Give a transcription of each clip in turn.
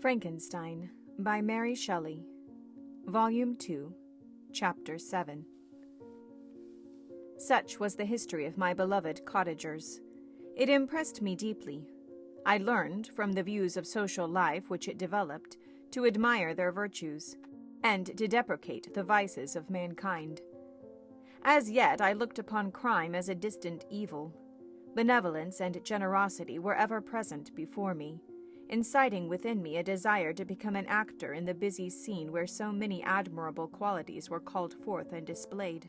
Frankenstein by Mary Shelley, Volume 2, Chapter 7. Such was the history of my beloved cottagers. It impressed me deeply. I learned, from the views of social life which it developed, to admire their virtues, and to deprecate the vices of mankind. As yet I looked upon crime as a distant evil. Benevolence and generosity were ever present before me, inciting within me a desire to become an actor in the busy scene where so many admirable qualities were called forth and displayed.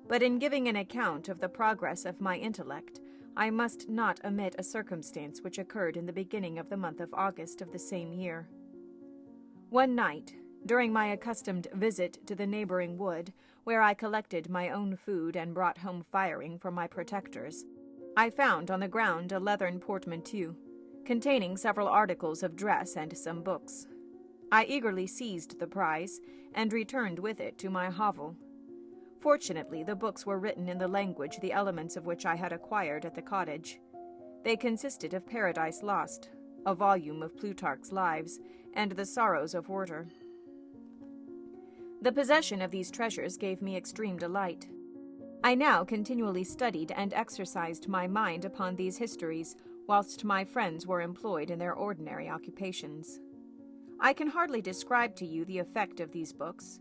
But in giving an account of the progress of my intellect, I must not omit a circumstance which occurred in the beginning of the month of August of the same year. One night, during my accustomed visit to the neighboring wood, where I collected my own food and brought home firing for my protectors, I found on the ground a leathern portmanteau, containing several articles of dress and some books. I eagerly seized the prize, and returned with it to my hovel. Fortunately, the books were written in the language the elements of which I had acquired at the cottage. They consisted of Paradise Lost, a volume of Plutarch's Lives, and The Sorrows of Werther. The possession of these treasures gave me extreme delight. I now continually studied and exercised my mind upon these histories, whilst my friends were employed in their ordinary occupations. I can hardly describe to you the effect of these books.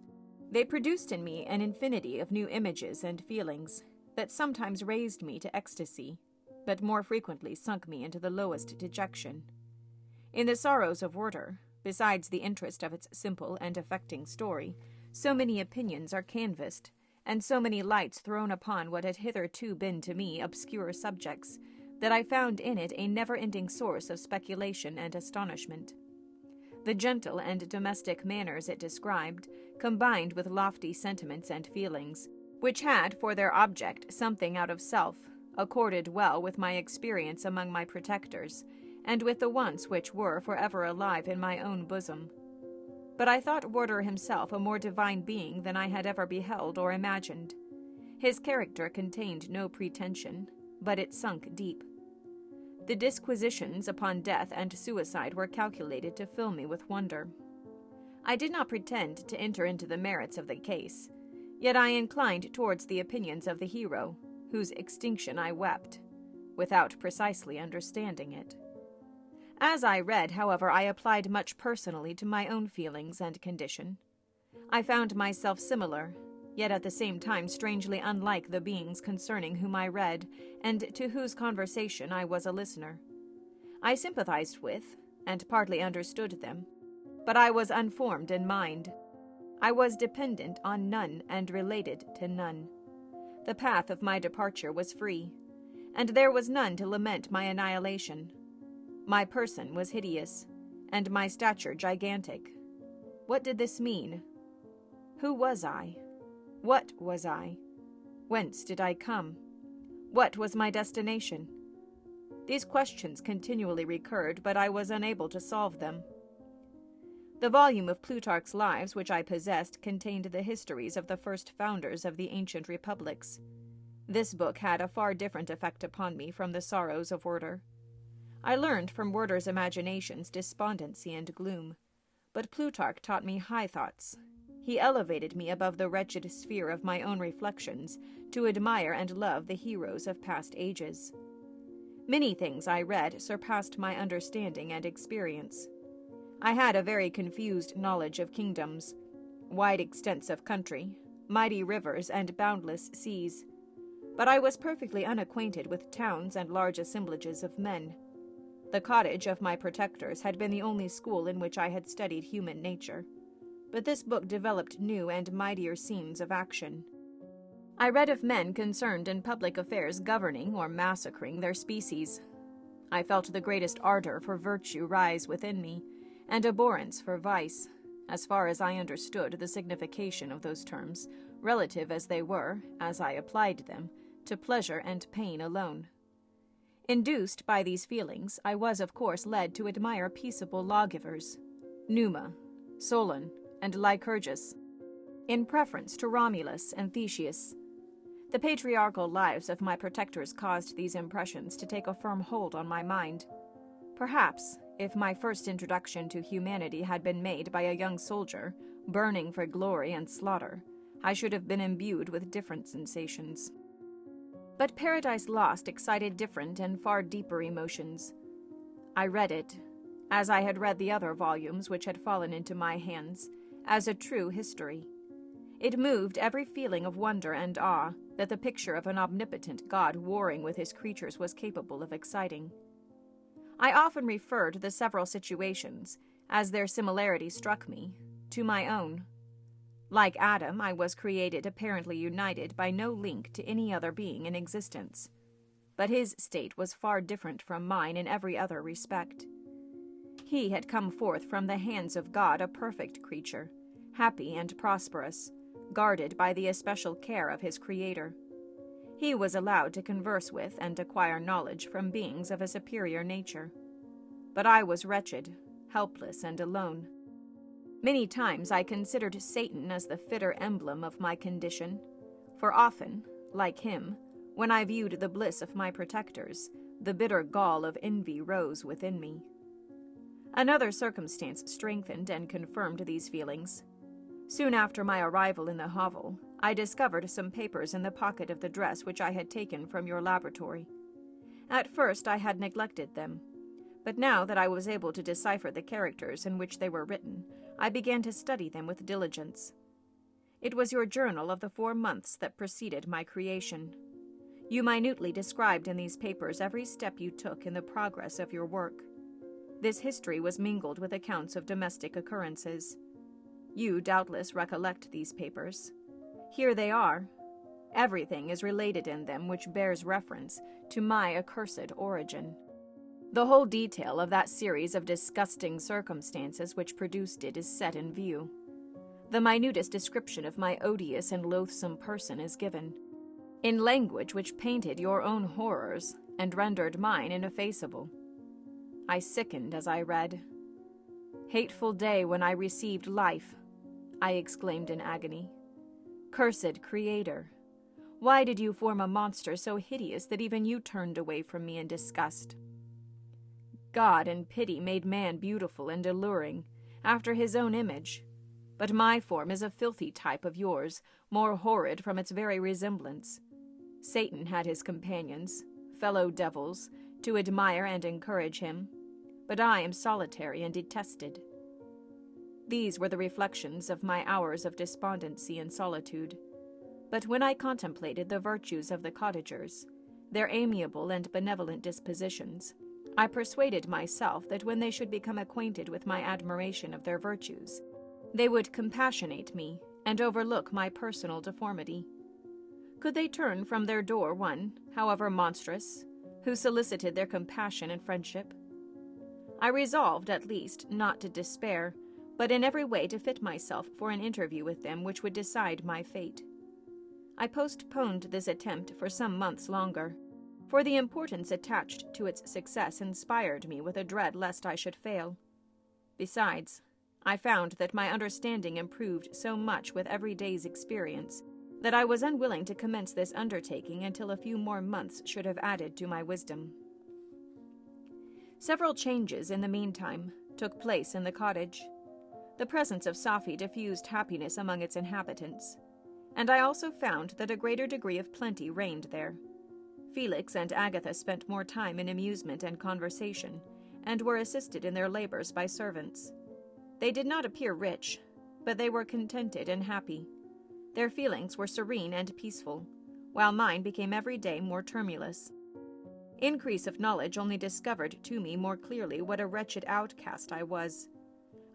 They produced in me an infinity of new images and feelings that sometimes raised me to ecstasy, but more frequently sunk me into the lowest dejection. In The Sorrows of Werther, besides the interest of its simple and affecting story, so many opinions are canvassed, and so many lights thrown upon what had hitherto been to me obscure subjects, that I found in it a never-ending source of speculation and astonishment. The gentle and domestic manners it described, combined with lofty sentiments and feelings, which had for their object something out of self, accorded well with my experience among my protectors, and with the wants which were forever alive in my own bosom. But I thought Werther himself a more divine being than I had ever beheld or imagined. His character contained no pretension, but it sunk deep. The disquisitions upon death and suicide were calculated to fill me with wonder. I did not pretend to enter into the merits of the case, yet I inclined towards the opinions of the hero, whose extinction I wept, without precisely understanding it. As I read, however, I applied much personally to my own feelings and condition. I found myself similar, yet at the same time strangely unlike the beings concerning whom I read, and to whose conversation I was a listener. I sympathized with, and partly understood them, but I was unformed in mind. I was dependent on none and related to none. The path of my departure was free, and there was none to lament my annihilation. My person was hideous, and my stature gigantic. What did this mean? Who was I? What was I? Whence did I come? What was my destination? These questions continually recurred, but I was unable to solve them. The volume of Plutarch's Lives which I possessed contained the histories of the first founders of the ancient republics. This book had a far different effect upon me from The Sorrows of Werther. I learned from Werther's imaginations despondency and gloom, but Plutarch taught me high thoughts. He elevated me above the wretched sphere of my own reflections to admire and love the heroes of past ages. Many things I read surpassed my understanding and experience. I had a very confused knowledge of kingdoms, wide extents of country, mighty rivers, and boundless seas, but I was perfectly unacquainted with towns and large assemblages of men. The cottage of my protectors had been the only school in which I had studied human nature, but this book developed new and mightier scenes of action. I read of men concerned in public affairs governing or massacring their species. I felt the greatest ardor for virtue rise within me, and abhorrence for vice, as far as I understood the signification of those terms, relative as they were, as I applied them, to pleasure and pain alone. Induced by these feelings, I was of course led to admire peaceable lawgivers, Numa, Solon, and Lycurgus, in preference to Romulus and Theseus. The patriarchal lives of my protectors caused these impressions to take a firm hold on my mind. Perhaps, If my first introduction to humanity had been made by a young soldier, burning for glory and slaughter, I should have been imbued with different sensations. But Paradise Lost excited different and far deeper emotions. I read it, as I had read the other volumes which had fallen into my hands, as a true history. It moved every feeling of wonder and awe that the picture of an omnipotent God warring with his creatures was capable of exciting. I often referred the several situations, as their similarity struck me, to my own. Like Adam, I was created apparently united by no link to any other being in existence. But his state was far different from mine in every other respect. He had come forth from the hands of God a perfect creature, happy and prosperous, guarded by the especial care of his Creator. He was allowed to converse with and acquire knowledge from beings of a superior nature. But I was wretched, helpless, and alone. Many times I considered Satan as the fitter emblem of my condition, for often, like him, when I viewed the bliss of my protectors, the bitter gall of envy rose within me. Another circumstance strengthened and confirmed these feelings. Soon after my arrival in the hovel, I discovered some papers in the pocket of the dress which I had taken from your laboratory. At first I had neglected them, but now that I was able to decipher the characters in which they were written, I began to study them with diligence. It was your journal of the 4 months that preceded my creation. You minutely described in these papers every step you took in the progress of your work. This history was mingled with accounts of domestic occurrences. You doubtless recollect these papers. Here they are. Everything is related in them which bears reference to my accursed origin. The whole detail of that series of disgusting circumstances which produced it is set in view. The minutest description of my odious and loathsome person is given, in language which painted your own horrors and rendered mine ineffaceable. I sickened as I read. "Hateful day when I received life," I exclaimed in agony. "Cursed Creator, why did you form a monster so hideous that even you turned away from me in disgust? God in pity made man beautiful and alluring, after his own image, but my form is a filthy type of yours, more horrid from its very resemblance. Satan had his companions, fellow devils, to admire and encourage him, but I am solitary and detested." These were the reflections of my hours of despondency and solitude. But when I contemplated the virtues of the cottagers, their amiable and benevolent dispositions, I persuaded myself that when they should become acquainted with my admiration of their virtues, they would compassionate me and overlook my personal deformity. Could they turn from their door one, however monstrous, who solicited their compassion and friendship? I resolved, at least, not to despair, but in every way to fit myself for an interview with them which would decide my fate. I postponed this attempt for some months longer, for the importance attached to its success inspired me with a dread lest I should fail. Besides, I found that my understanding improved so much with every day's experience that I was unwilling to commence this undertaking until a few more months should have added to my wisdom. Several changes in the meantime took place in the cottage. The presence of Safie diffused happiness among its inhabitants, and I also found that a greater degree of plenty reigned there. Felix and Agatha spent more time in amusement and conversation, and were assisted in their labors by servants. They did not appear rich, but they were contented and happy. Their feelings were serene and peaceful, while mine became every day more tremulous. Increase of knowledge only discovered to me more clearly what a wretched outcast I was.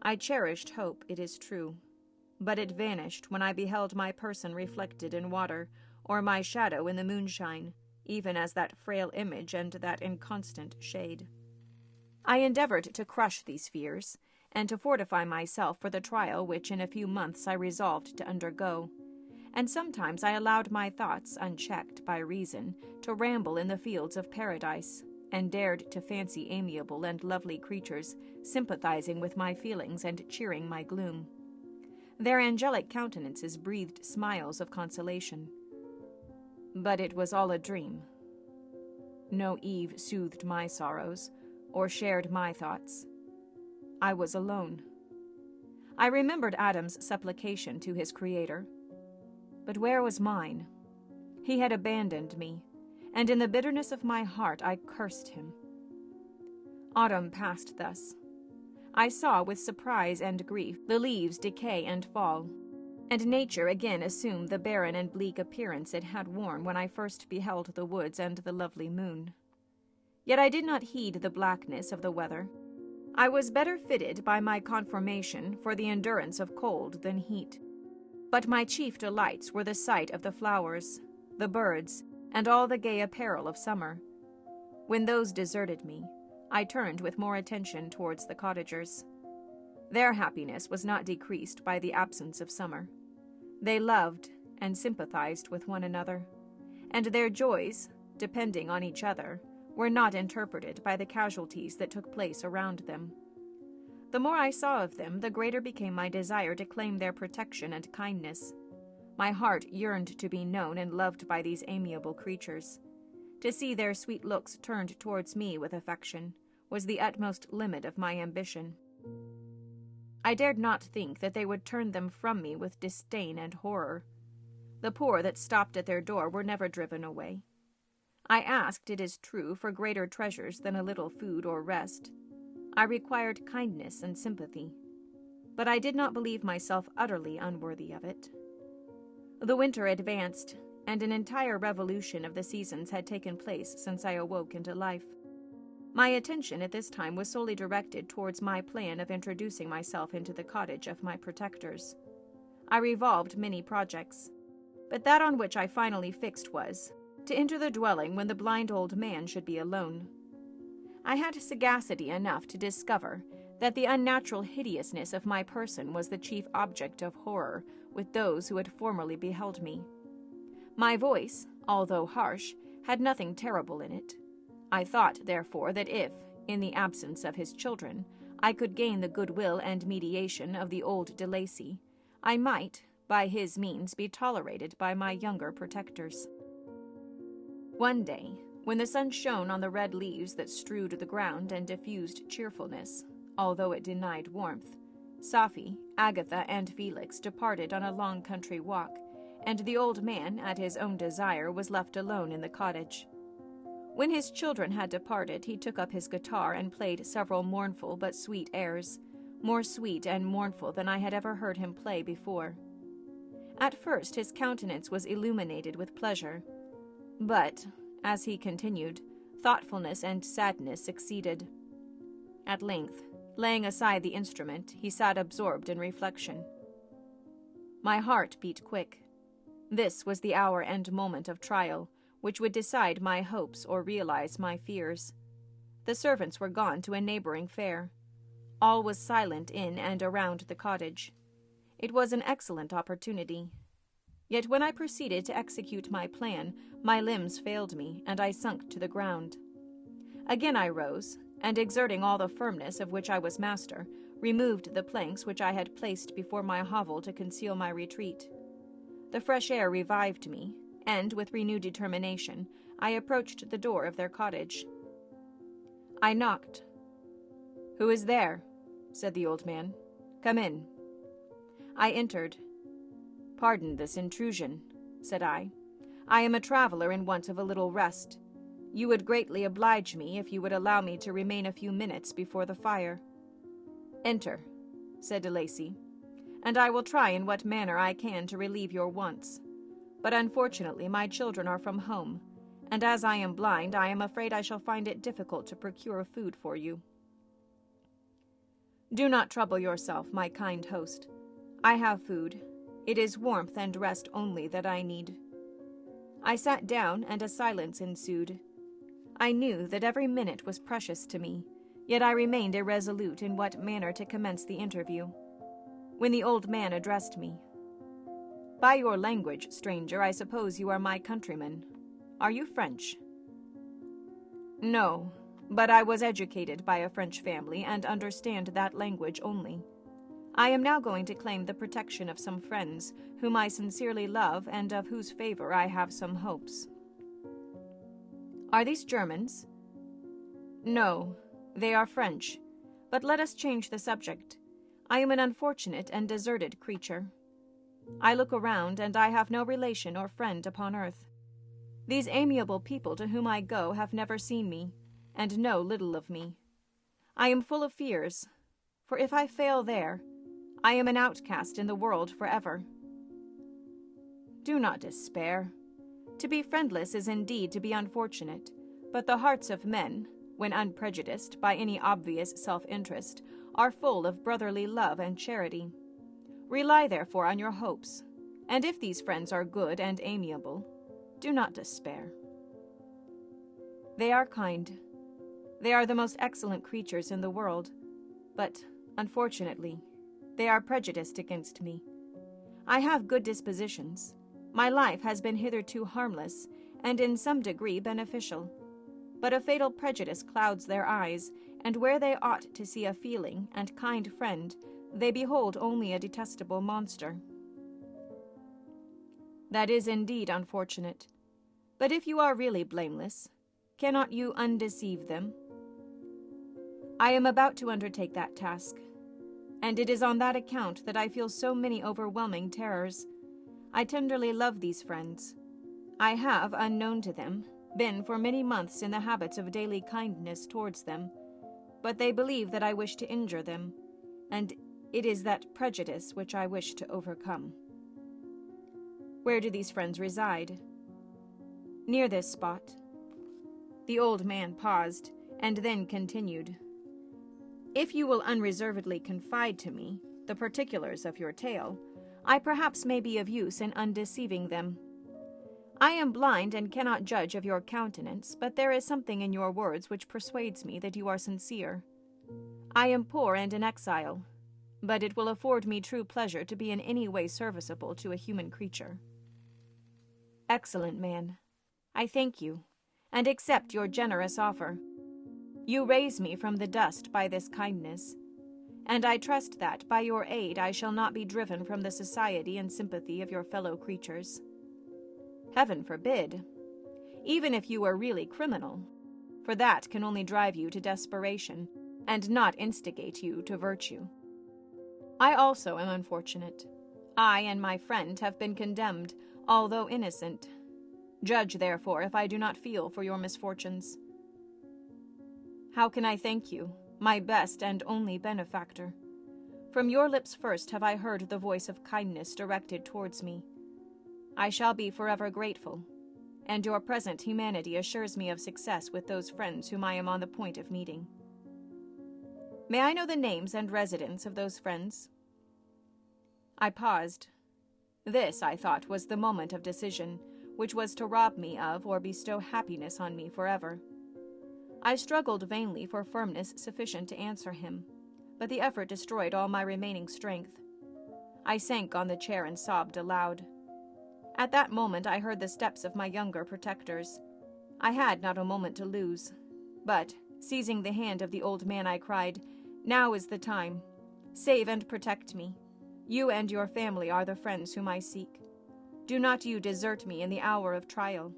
I cherished hope, it is true, but it vanished when I beheld my person reflected in water, or my shadow in the moonshine, even as that frail image and that inconstant shade. I endeavored to crush these fears, and to fortify myself for the trial which in a few months I resolved to undergo, and sometimes I allowed my thoughts, unchecked by reason, to ramble in the fields of paradise, and dared to fancy amiable and lovely creatures sympathizing with my feelings and cheering my gloom. Their angelic countenances breathed smiles of consolation. But it was all a dream. No Eve soothed my sorrows, or shared my thoughts, I was alone. I remembered Adam's supplication to his Creator. But where was mine? He had abandoned me, and in the bitterness of my heart I cursed him. Autumn passed thus. I saw with surprise and grief the leaves decay and fall, and nature again assumed the barren and bleak appearance it had worn when I first beheld the woods and the lovely moon. Yet I did not heed the blackness of the weather. I was better fitted by my conformation for the endurance of cold than heat. But my chief delights were the sight of the flowers, the birds, and all the gay apparel of summer. When those deserted me, I turned with more attention towards the cottagers. Their happiness was not decreased by the absence of summer. They loved and sympathized with one another, and their joys, depending on each other, were not interpreted by the casualties that took place around them. The more I saw of them, the greater became my desire to claim their protection and kindness. My heart yearned to be known and loved by these amiable creatures. To see their sweet looks turned towards me with affection was the utmost limit of my ambition. I dared not think that they would turn them from me with disdain and horror. The poor that stopped at their door were never driven away. I asked, it is true, for greater treasures than a little food or rest. I required kindness and sympathy, but I did not believe myself utterly unworthy of it. The winter advanced, and an entire revolution of the seasons had taken place since I awoke into life. My attention at this time was solely directed towards my plan of introducing myself into the cottage of my protectors. I revolved many projects, but that on which I finally fixed was to enter the dwelling when the blind old man should be alone. I had sagacity enough to discover that the unnatural hideousness of my person was the chief object of horror with those who had formerly beheld me. My voice, although harsh, had nothing terrible in it. I thought, therefore, that if, in the absence of his children, I could gain the goodwill and mediation of the old de Lacey, I might, by his means, be tolerated by my younger protectors. One day, when the sun shone on the red leaves that strewed the ground and diffused cheerfulness, although it denied warmth, Safi, Agatha, and Felix departed on a long country walk, and the old man, at his own desire, was left alone in the cottage. When his children had departed, he took up his guitar and played several mournful but sweet airs, more sweet and mournful than I had ever heard him play before. At first his countenance was illuminated with pleasure, but, as he continued, thoughtfulness and sadness succeeded. At length, laying aside the instrument, he sat absorbed in reflection. My heart beat quick. This was the hour and moment of trial, which would decide my hopes or realize my fears. The servants were gone to a neighboring fair. All was silent in and around the cottage. It was an excellent opportunity. Yet when I proceeded to execute my plan, my limbs failed me, and I sunk to the ground. Again I rose, and exerting all the firmness of which I was master, removed the planks which I had placed before my hovel to conceal my retreat. The fresh air revived me, and, with renewed determination, I approached the door of their cottage. I knocked. "Who is there?" said the old man. "Come in." I entered. "Pardon this intrusion," said I. "I am a traveler in want of a little rest. You would greatly oblige me if you would allow me to remain a few minutes before the fire." "Enter," said de Lacey, "and I will try in what manner I can to relieve your wants. But unfortunately my children are from home, and as I am blind, I am afraid I shall find it difficult to procure food for you." "Do not trouble yourself, my kind host. I have food. It is warmth and rest only that I need." I sat down, and a silence ensued. I knew that every minute was precious to me, yet I remained irresolute in what manner to commence the interview. When the old man addressed me, "By your language, stranger, I suppose you are my countryman. Are you French?" "No, but I was educated by a French family and understand that language only. I am now going to claim the protection of some friends whom I sincerely love and of whose favor I have some hopes." "Are these Germans?" "No, they are French, But let us change the subject. I am an unfortunate and deserted creature. I look around, and I have no relation or friend upon earth. These amiable people to whom I go have never seen me, and know little of me. I am full of fears, for if I fail there, I am an outcast in the world forever. Do not despair. To be friendless is indeed to be unfortunate, but the hearts of men, when unprejudiced by any obvious self-interest, are full of brotherly love and charity. Rely therefore on your hopes, and if these friends are good and amiable, do not despair. They are kind. They are the most excellent creatures in the world, but, unfortunately, they are prejudiced against me. I have good dispositions. My life has been hitherto harmless, and in some degree beneficial. But a fatal prejudice clouds their eyes, and where they ought to see a feeling and kind friend, they behold only a detestable monster. That is indeed unfortunate. But if you are really blameless, cannot you undeceive them? I am about to undertake that task, and it is on that account that I feel so many overwhelming terrors. I tenderly love these friends. I have, unknown to them, been for many months in the habits of daily kindness towards them, but they believe that I wish to injure them, and it is that prejudice which I wish to overcome. Where do these friends reside? Near this spot. The old man paused, and then continued. If you will unreservedly confide to me the particulars of your tale, I perhaps may be of use in undeceiving them. I am blind and cannot judge of your countenance, but there is something in your words which persuades me that you are sincere. I am poor and in exile, but it will afford me true pleasure to be in any way serviceable to a human creature. Excellent man, I thank you, and accept your generous offer. You raise me from the dust by this kindness, and I trust that by your aid I shall not be driven from the society and sympathy of your fellow creatures. Heaven forbid, even if you were really criminal, for that can only drive you to desperation, and not instigate you to virtue. I also am unfortunate. I and my friend have been condemned, although innocent. Judge, therefore, if I do not feel for your misfortunes. How can I thank you, my best and only benefactor? From your lips first have I heard the voice of kindness directed towards me. I shall be forever grateful, and your present humanity assures me of success with those friends whom I am on the point of meeting. May I know the names and residence of those friends? I paused. This, I thought, was the moment of decision, which was to rob me of or bestow happiness on me forever. I struggled vainly for firmness sufficient to answer him, but the effort destroyed all my remaining strength. I sank on the chair and sobbed aloud. At that moment I heard the steps of my younger protectors. I had not a moment to lose, but, seizing the hand of the old man, I cried, "Now is the time. Save and protect me. You and your family are the friends whom I seek. Do not you desert me in the hour of trial."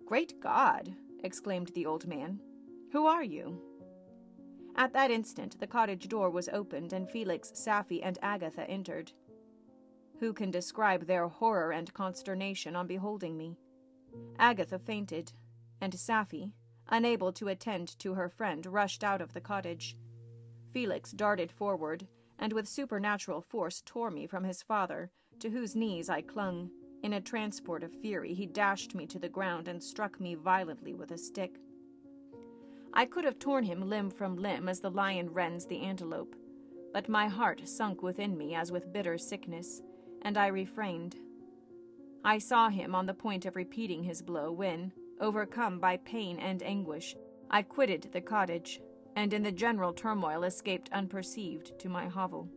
"Great God!" exclaimed the old man. "Who are you?" At that instant the cottage door was opened, and Felix, Safie, and Agatha entered. Who can describe their horror and consternation on beholding me? Agatha fainted, and Safie, unable to attend to her friend, rushed out of the cottage. Felix darted forward, and with supernatural force tore me from his father, to whose knees I clung. In a transport of fury, he dashed me to the ground and struck me violently with a stick. I could have torn him limb from limb as the lion rends the antelope, but my heart sunk within me as with bitter sickness, and I refrained. I saw him on the point of repeating his blow when, overcome by pain and anguish, I quitted the cottage, and in the general turmoil escaped unperceived to my hovel.